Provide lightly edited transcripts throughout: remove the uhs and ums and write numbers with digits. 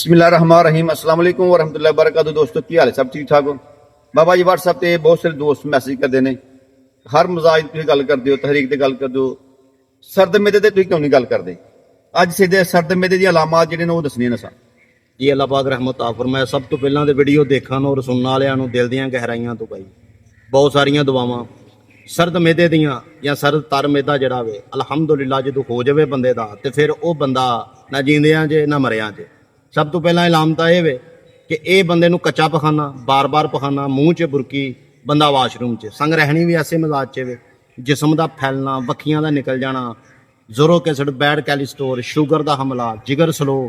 बिस्मिल्लाहिर्रहमानिर्रहीम अस्सलाम वालेकुम वरहमतुल्लाहि वबरकातुहू। दोस्तों की हाल है, सब ठीक ठाक हो? बाबा जी व्हाट्सएप ते बहुत सारे दोस्त मैसेज करते हैं, हर मजाज तुम गल करते हो, तहरीक से गल करते हो, सर्द मेदे ते तुसीं क्यों नहीं गल करते? अज सीधे सर्द मेदे दी अलामात जिहड़े ने वो दसणियां ने सन। जी अल्लाह पाक रहमत फरमाए। सब तो पहलां तो वीडियो देखण और सुनने वालियां नूं दिल दीआं गहराइयां तो भाई बहुत सारियां दुआवां सर्द मेदे दियां या सर्द तर मेदा जिहड़ा वे अलहमदुलिल्लाह जो हो जाए बंदे दा ते फिर वो बंदा ना जींदियां च ना मरियां च। सब तो पहलां इलामत ये वे कि ये बंदे नूं कच्चा पखाना बार बार पखाना मूँह च बुरकी बंदा वाशरूम च संग रहनी भी ऐसे मिजाज च वे जिस्म का फैलना वक्खियां का निकल जाना जोरोक एसिड बैड कैलेस्ट्रोल शुगर का हमला जिगर स्लो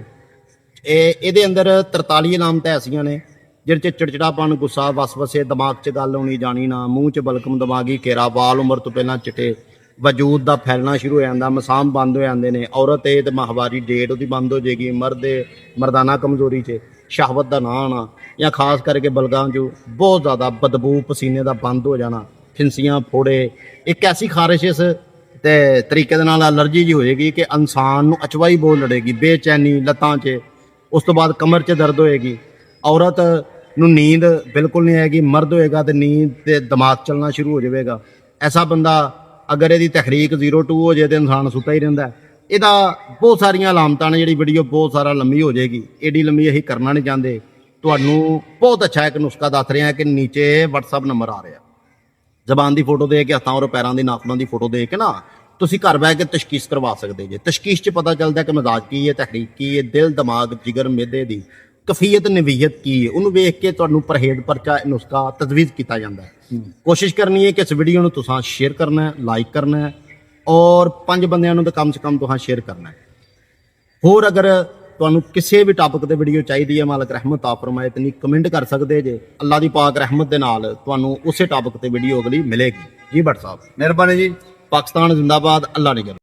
ये अंदर 43 इलामत ऐसियां ने जिहदे चिड़चिड़ापन गुस्सा वसवसे दिमाग च गल होनी जानी ना मूँह च बलकम दिमागी घेरा वाल उम्र तो पहलां चिट्टे वजूद का फैलना शुरू हो जाता मसाम बंद हो जाते हैं औरत है तो माहवारी डेट उसकी बंद हो जाएगी मर्दाना कमजोरी च शहवत का ना आना या खास करके बलगां चो बहुत ज़्यादा बदबू पसीने का बंद हो जाना फिंसियां फोड़े एक ऐसी खारिश इस तरीके अलर्जी जी हो जाएगी कि इंसान को अचवाई बहुत लड़ेगी बेचैनी लत्तां च उस तो बाद कमर च दर्द होएगी औरत नूं नींद बिल्कुल नहीं आएगी मर्द होएगा तो नींद ते दिमाग चलना शुरू हो जाएगा। ऐसा बंदा अगर यदि तहरीक 0-2 हो जाए तो इंसान सुता ही रहिंदा है। ਇਹਦਾ बहुत सारिया अलामतां ने जिहड़ी वीडियो बहुत सारा लंबी हो जाएगी एडी लंबी असीं करना नहीं चाहते। तुहानूं बहुत अच्छा एक नुस्खा दस रहे हैं कि नीचे WhatsApp नंबर आ रहा ਜ਼ਬਾਨ ਦੀ ਫੋਟੋ ਦੇ ਕੇ ਹੱਥਾਂ ਔਰ ਪੈਰਾਂ ਦੀ ਨਾਖੂਨਾਂ ਦੀ ਫੋਟੋ ਦੇ ਕੇ ਨਾ ਤੁਸੀਂ ਘਰ ਬਹਿ ਕੇ ਤਸ਼ਖੀਸ ਕਰਵਾ ਸਕਦੇ ਜੇ। ਤਸ਼ਖੀਸ 'ਚ ਪਤਾ ਚੱਲਦਾ ਕਿ ਮਿਜ਼ਾਜ ਕੀ ਹੈ ਤਹਰੀਕ ਕੀ ਹੈ ਦਿਲ ਦਿਮਾਗ ਜਿਗਰ ਮਿਹਦੇ ਦੀ ਕਫੀਅਤ ਨਵੀਅਤ ਕੀ ਹੈ ਉਹਨੂੰ ਵੇਖ ਕੇ ਤੁਹਾਨੂੰ ਪਰਹੇਜ਼ ਪਰਚਾ ਨੁਸਖਾ ਤਜਵੀਜ਼ ਕੀਤਾ ਜਾਂਦਾ ਹੈ। ਕੋਸ਼ਿਸ਼ ਕਰਨੀ ਹੈ ਕਿ ਇਸ ਵੀਡੀਓ ਨੂੰ ਤੁਸੀਂ ਸ਼ੇਅਰ ਕਰਨਾ ਹੈ ਲਾਈਕ करना है और 5 ਬੰਦਿਆਂ ਨੂੰ ਤਾਂ ਕਮ ਸੇ ਕਮ ਤੁਸੀਂ ਸ਼ੇਅਰ ਕਰਨਾ है। ਹੋਰ ਅਗਰ ਤੁਹਾਨੂੰ ਕਿਸੇ ਵੀ ਟਾਪਿਕ ਤੇ ਵੀਡੀਓ ਚਾਹੀਦੀ ਹੈ ਮਾਲਕ ਰਹਿਮਤ ਤਾ ਫਰਮਾਏ ਤੇ ਕਮੈਂਟ ਕਰ ਸਕਦੇ ਜੇ। ਅੱਲਾ ਦੀ ਪਾਕ ਰਹਿਮਤ ਦੇ ਨਾਲ ਤੁਹਾਨੂੰ ਉਸੇ ਟਾਪਿਕ ਤੇ ਵੀਡੀਓ ਅਗਲੀ ਮਿਲੇਗੀ। ਜੀ ਭੱਟ ਸਾਹਿਬ मेहरबानी जी। पाकिस्तान जिंदाबाद। अल्लाह ने